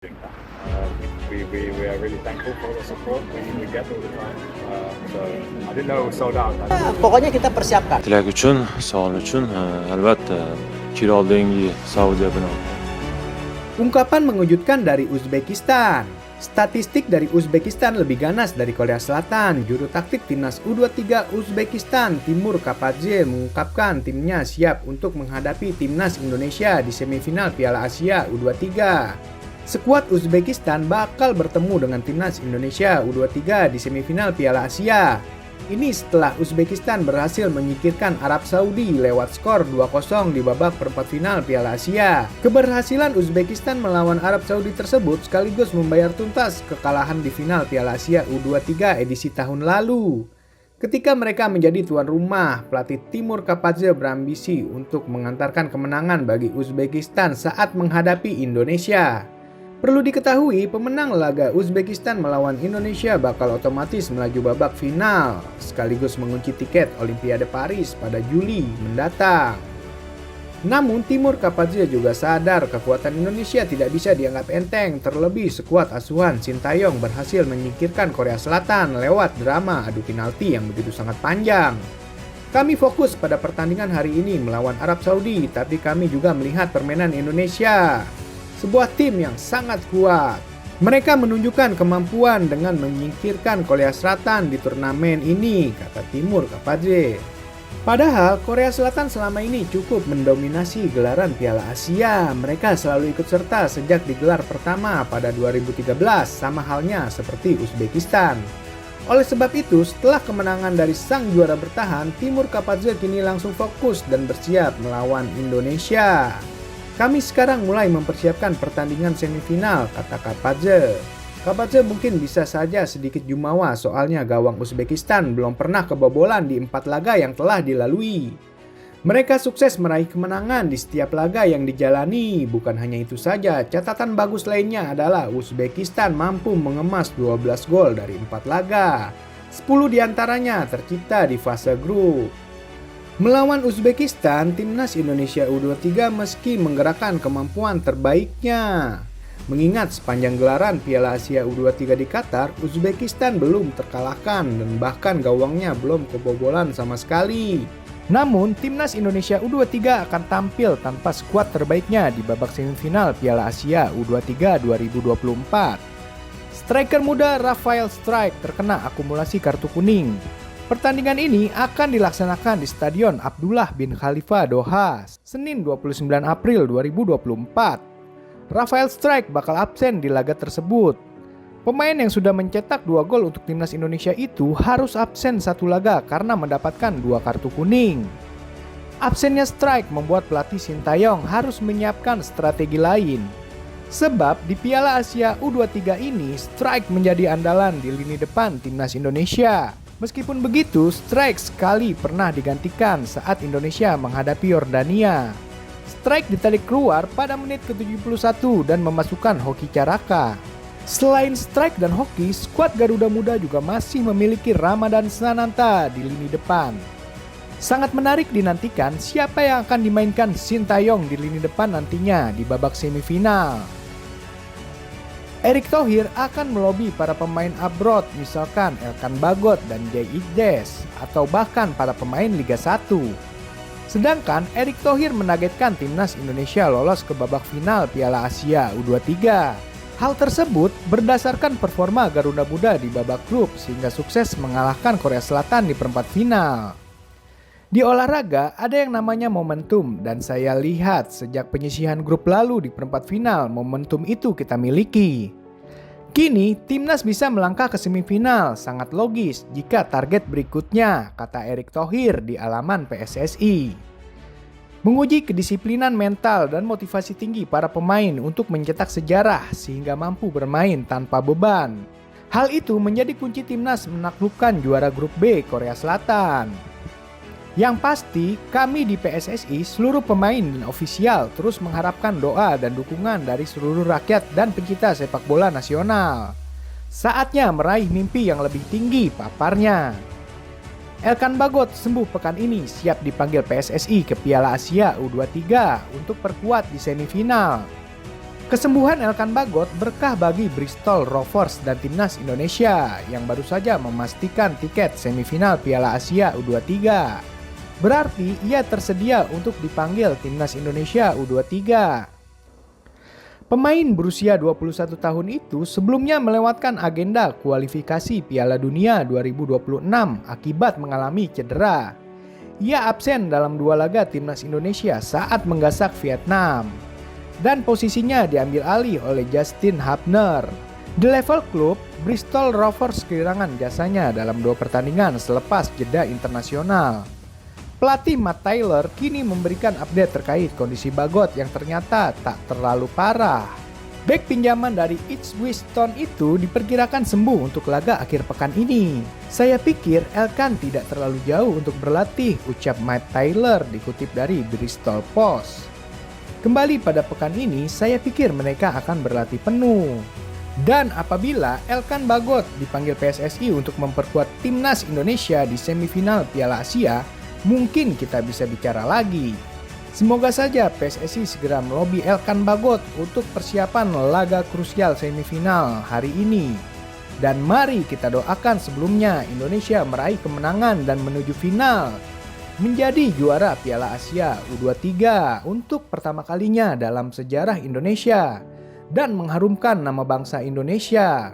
We are really thankful for the support we get all the time. So I didn't know it was sold out. Pokoknya kita persiapkan. Tilak uchun, sog'liq uchun albatta Kiroldengi Saudiya bilan. Ungkapan mengejutkan dari Uzbekistan. Statistik dari Uzbekistan lebih ganas dari Korea Selatan. Juru taktik timnas U23 Uzbekistan, Timur Kapadze, mengungkapkan timnya siap untuk menghadapi timnas Indonesia di semifinal Piala Asia U23. Skuad Uzbekistan bakal bertemu dengan timnas Indonesia U23 di semifinal Piala Asia. Ini setelah Uzbekistan berhasil menyingkirkan Arab Saudi lewat skor 2-0 di babak perempat final Piala Asia. Keberhasilan Uzbekistan melawan Arab Saudi tersebut sekaligus membayar tuntas kekalahan di final Piala Asia U23 edisi tahun lalu. Ketika mereka menjadi tuan rumah, pelatih Timur Kapadze berambisi untuk mengantarkan kemenangan bagi Uzbekistan saat menghadapi Indonesia. Perlu diketahui, pemenang laga Uzbekistan melawan Indonesia bakal otomatis melaju babak final, sekaligus mengunci tiket Olimpiade Paris pada Juli mendatang. Namun Timur Kapadze juga sadar kekuatan Indonesia tidak bisa dianggap enteng, terlebih skuad asuhan Sintayong berhasil menyingkirkan Korea Selatan lewat drama adu penalti yang begitu sangat panjang. Kami fokus pada pertandingan hari ini melawan Arab Saudi, tapi kami juga melihat permainan Indonesia. Sebuah tim yang sangat kuat. Mereka menunjukkan kemampuan dengan menyingkirkan Korea Selatan di turnamen ini, kata Timur Kapadze. Padahal Korea Selatan selama ini cukup mendominasi gelaran Piala Asia. Mereka selalu ikut serta sejak digelar pertama pada 2013, sama halnya seperti Uzbekistan. Oleh sebab itu, setelah kemenangan dari sang juara bertahan, Timur Kapadze kini langsung fokus dan bersiap melawan Indonesia. Kami sekarang mulai mempersiapkan pertandingan semifinal, kata Kapadze. Kapadze mungkin bisa saja sedikit jumawa soalnya gawang Uzbekistan belum pernah kebobolan di 4 laga yang telah dilalui. Mereka sukses meraih kemenangan di setiap laga yang dijalani. Bukan hanya itu saja, catatan bagus lainnya adalah Uzbekistan mampu mengemas 12 gol dari 4 laga. 10 diantaranya tercipta di fase grup. Melawan Uzbekistan, timnas Indonesia U23 meski menggerakkan kemampuan terbaiknya. Mengingat sepanjang gelaran Piala Asia U23 di Qatar, Uzbekistan belum terkalahkan dan bahkan gawangnya belum kebobolan sama sekali. Namun, timnas Indonesia U23 akan tampil tanpa skuad terbaiknya di babak semifinal Piala Asia U23 2024. Striker muda Rafael Strike terkena akumulasi kartu kuning. Pertandingan ini akan dilaksanakan di Stadion Abdullah bin Khalifa Doha, Senin 29 April 2024. Rafael Strike bakal absen di laga tersebut. Pemain yang sudah mencetak 2 gol untuk timnas Indonesia itu harus absen 1 laga karena mendapatkan 2 kartu kuning. Absennya Strike membuat pelatih Sintayong harus menyiapkan strategi lain. Sebab di Piala Asia U23 ini, Strike menjadi andalan di lini depan timnas Indonesia. Meskipun begitu, Strike sekali pernah digantikan saat Indonesia menghadapi Yordania. Strike ditarik keluar pada menit ke-71 dan memasukkan Hoki Caraka. Selain Strike dan Hoki, skuad Garuda Muda juga masih memiliki Ramadan Sananta di lini depan. Sangat menarik dinantikan siapa yang akan dimainkan Sintayong di lini depan nantinya di babak semifinal. Erick Thohir akan melobi para pemain abroad misalkan Elkan Bagot dan Jay Iqdes atau bahkan para pemain Liga 1. Sedangkan Erick Thohir menargetkan timnas Indonesia lolos ke babak final Piala Asia U23. Hal tersebut berdasarkan performa Garuda Muda di babak grup sehingga sukses mengalahkan Korea Selatan di perempat final. Di olahraga ada yang namanya momentum dan saya lihat sejak penyisihan grup lalu di perempat final momentum itu kita miliki. Kini timnas bisa melangkah ke semifinal sangat logis jika target berikutnya, kata Erick Thohir di alaman PSSI. Menguji kedisiplinan mental dan motivasi tinggi para pemain untuk mencetak sejarah sehingga mampu bermain tanpa beban. Hal itu menjadi kunci timnas menaklukkan juara grup B Korea Selatan. Yang pasti, kami di PSSI, seluruh pemain dan ofisial terus mengharapkan doa dan dukungan dari seluruh rakyat dan pencinta sepak bola nasional. Saatnya meraih mimpi yang lebih tinggi paparnya. Elkan Bagot sembuh pekan ini siap dipanggil PSSI ke Piala Asia U23 untuk perkuat di semifinal. Kesembuhan Elkan Bagot berkah bagi Bristol Rovers dan timnas Indonesia yang baru saja memastikan tiket semifinal Piala Asia U23. Berarti ia tersedia untuk dipanggil timnas Indonesia U23. Pemain berusia 21 tahun itu sebelumnya melewatkan agenda kualifikasi Piala Dunia 2026 akibat mengalami cedera. Ia absen dalam 2 laga timnas Indonesia saat menggasak Vietnam. Dan posisinya diambil alih oleh Justin Hubner. Di level klub, Bristol Rovers kehilangan jasanya dalam 2 pertandingan selepas jeda internasional. Pelatih Matt Taylor kini memberikan update terkait kondisi Bagot yang ternyata tak terlalu parah. Bek pinjaman dari Ipswich Town itu diperkirakan sembuh untuk laga akhir pekan ini. Saya pikir Elkan tidak terlalu jauh untuk berlatih, ucap Matt Taylor dikutip dari Bristol Post. Kembali pada pekan ini, saya pikir mereka akan berlatih penuh. Dan apabila Elkan Bagot dipanggil PSSI untuk memperkuat timnas Indonesia di semifinal Piala Asia, mungkin kita bisa bicara lagi. Semoga saja PSSI segera melobi Elkan Bagot untuk persiapan laga krusial semifinal hari ini. Dan mari kita doakan sebelumnya Indonesia meraih kemenangan dan menuju final, menjadi juara Piala Asia U23 untuk pertama kalinya dalam sejarah Indonesia dan mengharumkan nama bangsa Indonesia.